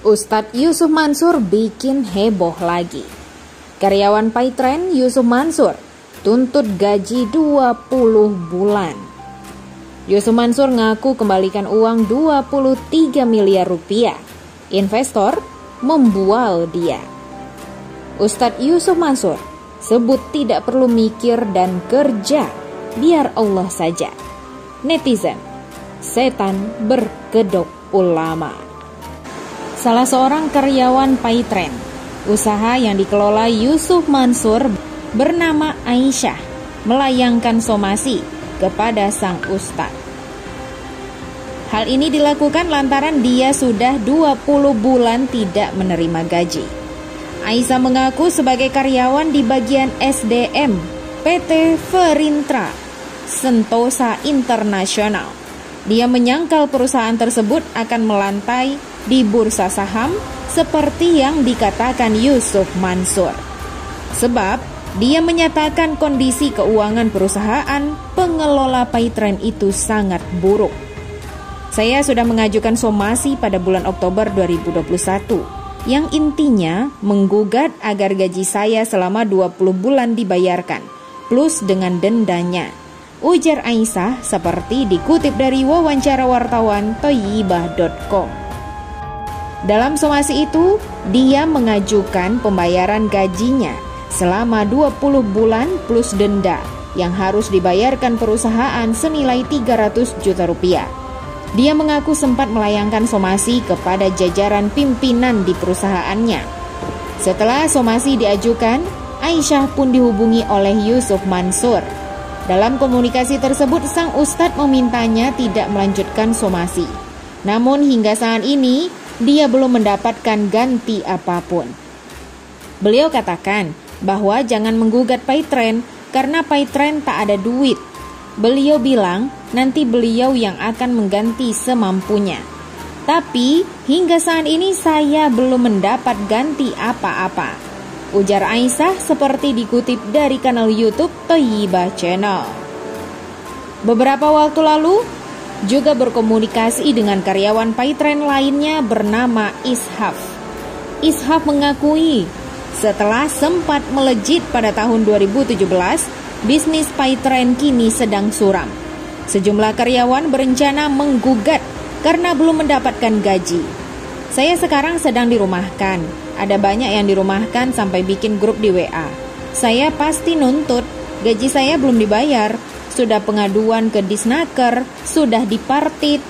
Ustadz Yusuf Mansur bikin heboh lagi. Karyawan Paytren Yusuf Mansur tuntut gaji 20 bulan. Yusuf Mansur ngaku kembalikan uang 23 miliar rupiah. Investor membual dia. Ustadz Yusuf Mansur sebut tidak perlu mikir dan kerja, biar Allah saja. Netizen, setan berkedok ulama. Salah seorang karyawan Paytren, usaha yang dikelola Yusuf Mansur bernama Aisyah, melayangkan somasi kepada sang ustadz. Hal ini dilakukan lantaran dia sudah 20 bulan tidak menerima gaji. Aisyah mengaku sebagai karyawan di bagian SDM PT Verintra Sentosa Internasional. Dia menyangkal perusahaan tersebut akan melantai di bursa saham seperti yang dikatakan Yusuf Mansur. Sebab dia menyatakan kondisi keuangan perusahaan pengelola Paytren itu sangat buruk. Saya sudah mengajukan somasi pada bulan Oktober 2021 yang intinya menggugat agar gaji saya selama 20 bulan dibayarkan plus dengan dendanya, ujar Aisyah seperti dikutip dari wawancara wartawan Thayyibah.com. Dalam somasi itu, dia mengajukan pembayaran gajinya selama 20 bulan plus denda yang harus dibayarkan perusahaan senilai 300 juta rupiah. Dia mengaku sempat melayangkan somasi kepada jajaran pimpinan di perusahaannya. Setelah somasi diajukan, Aisyah pun dihubungi oleh Yusuf Mansur. Dalam komunikasi tersebut, sang ustadz memintanya tidak melanjutkan somasi. Namun hingga saat ini, dia belum mendapatkan ganti apapun. Beliau katakan bahwa jangan menggugat Paytren karena Paytren tak ada duit. Beliau bilang nanti beliau yang akan mengganti semampunya. Tapi hingga saat ini saya belum mendapat ganti apa-apa, ujar Aisyah seperti dikutip dari kanal YouTube Thayyibah Channel. Beberapa waktu lalu juga berkomunikasi dengan karyawan Paytren lainnya bernama Ishaf. Ishaf mengakui setelah sempat melejit pada tahun 2017, bisnis Paytren kini sedang suram. Sejumlah karyawan berencana menggugat karena belum mendapatkan gaji. Saya sekarang sedang dirumahkan. Ada banyak yang dirumahkan sampai bikin grup di WA. Saya pasti nuntut, gaji saya belum dibayar. Sudah pengaduan ke Disnaker, sudah dipartit.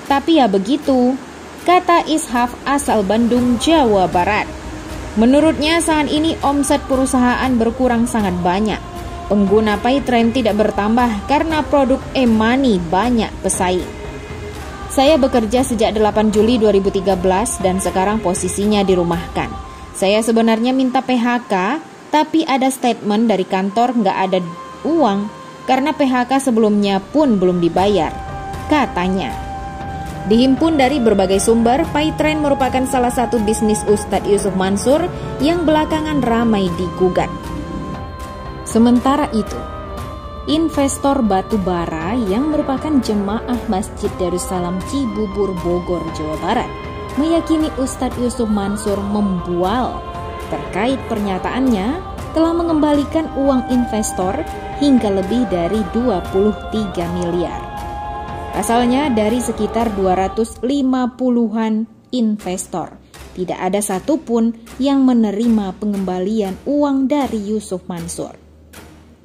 Tapi ya begitu, kata Ishaf asal Bandung, Jawa Barat. Menurutnya saat ini omset perusahaan berkurang sangat banyak. Pengguna Paytren tidak bertambah karena produk e-money banyak pesaing. Saya bekerja sejak 8 Juli 2013 dan sekarang posisinya dirumahkan. Saya sebenarnya minta PHK, tapi ada statement dari kantor nggak ada uang karena PHK sebelumnya pun belum dibayar, katanya. Dihimpun dari berbagai sumber, Paytren merupakan salah satu bisnis Ustadz Yusuf Mansur yang belakangan ramai digugat. Sementara itu, investor batubara yang merupakan jemaah Masjid Darussalam Cibubur, Bogor, Jawa Barat, meyakini Ustadz Yusuf Mansur membual terkait pernyataannya telah mengembalikan uang investor hingga lebih dari 23 miliar. Asalnya dari sekitar 250-an investor, tidak ada satupun yang menerima pengembalian uang dari Yusuf Mansur.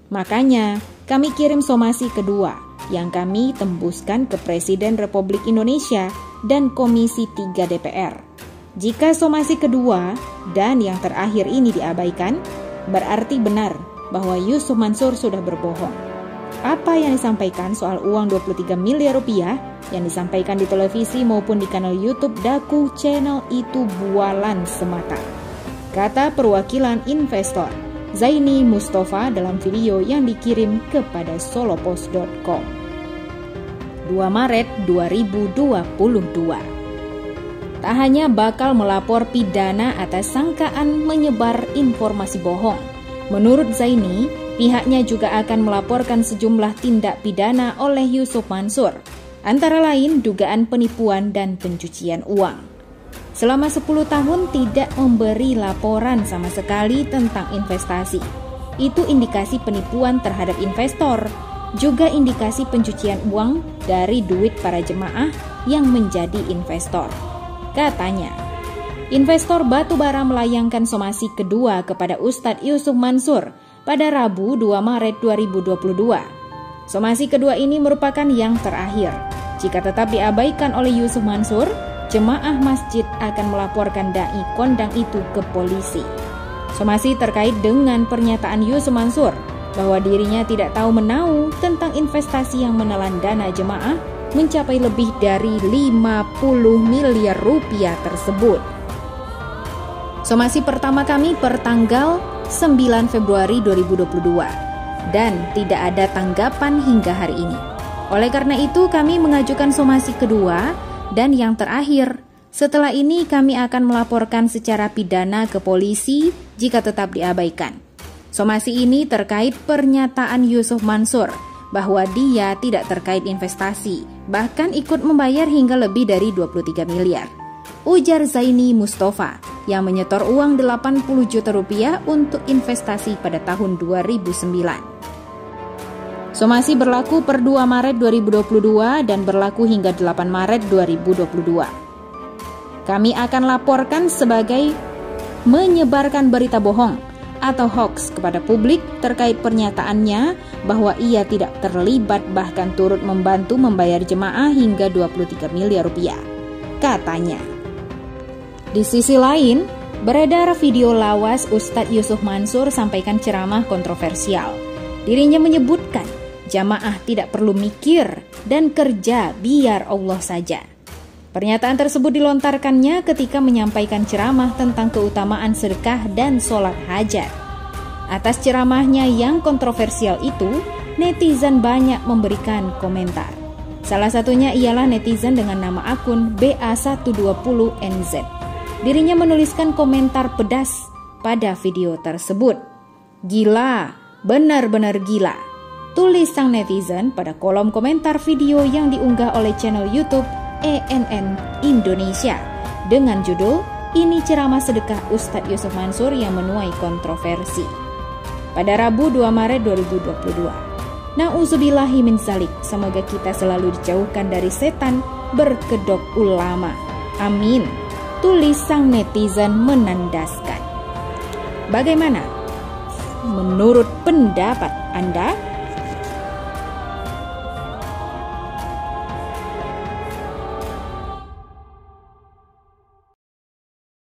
Makanya kami kirim somasi kedua yang kami tembuskan ke Presiden Republik Indonesia dan Komisi 3 DPR. Jika somasi kedua dan yang terakhir ini diabaikan, berarti benar bahwa Yusuf Mansur sudah berbohong. Apa yang disampaikan soal uang 23 miliar rupiah yang disampaikan di televisi maupun di kanal YouTube Daku Channel itu bualan semata, kata perwakilan investor Zaini Mustafa dalam video yang dikirim kepada solopost.com 2 Maret 2022. Tak hanya bakal melapor pidana atas sangkaan menyebar informasi bohong, menurut Zaini, pihaknya juga akan melaporkan sejumlah tindak pidana oleh Yusuf Mansur, antara lain dugaan penipuan dan pencucian uang. selama 10 tahun tidak memberi laporan sama sekali tentang investasi. Itu indikasi penipuan terhadap investor, juga indikasi pencucian uang dari duit para jemaah yang menjadi investor. Katanya, investor batubara melayangkan somasi kedua kepada Ustadz Yusuf Mansur pada Rabu 2 Maret 2022. Somasi kedua ini merupakan yang terakhir. Jika tetap diabaikan oleh Yusuf Mansur, jemaah masjid akan melaporkan dai kondang itu ke polisi. Somasi terkait dengan pernyataan Yusuf Mansur bahwa dirinya tidak tahu menau tentang investasi yang menelan dana jemaah mencapai lebih dari 50 miliar rupiah tersebut. Somasi pertama kami pertanggal 9 Februari 2022 dan tidak ada tanggapan hingga hari ini. Oleh karena itu kami mengajukan somasi kedua dan yang terakhir. Setelah ini kami akan melaporkan secara pidana ke polisi jika tetap diabaikan. Somasi ini terkait pernyataan Yusuf Mansur bahwa dia tidak terkait investasi, bahkan ikut membayar hingga lebih dari 23 miliar. Ujar Zaini Mustafa yang menyetor uang 80 juta rupiah untuk investasi pada tahun 2009. Somasi berlaku per 2 Maret 2022 dan berlaku hingga 8 Maret 2022. Kami akan laporkan sebagai menyebarkan berita bohong atau hoax kepada publik terkait pernyataannya bahwa ia tidak terlibat bahkan turut membantu membayar jemaah hingga 23 miliar rupiah, katanya. Di sisi lain, beredar video lawas Ustadz Yusuf Mansur sampaikan ceramah kontroversial. Dirinya menyebutkan jamaah tidak perlu mikir dan kerja biar Allah saja. Pernyataan tersebut dilontarkannya ketika menyampaikan ceramah tentang keutamaan sedekah dan sholat hajat. Atas ceramahnya yang kontroversial itu, netizen banyak memberikan komentar. Salah satunya ialah netizen dengan nama akun BA120NZ. Dirinya menuliskan komentar pedas pada video tersebut. Gila, benar-benar gila, tulis sang netizen pada kolom komentar video yang diunggah oleh channel YouTube ENN Indonesia dengan judul "Ini Ceramah Sedekah Ustadz Yusuf Mansur yang Menuai Kontroversi" pada Rabu 2 Maret 2022. Na'udzubillahi min zalik, semoga kita selalu dijauhkan dari setan berkedok ulama. Amin, tulis sang netizen menandaskan. Bagaimana menurut pendapat Anda?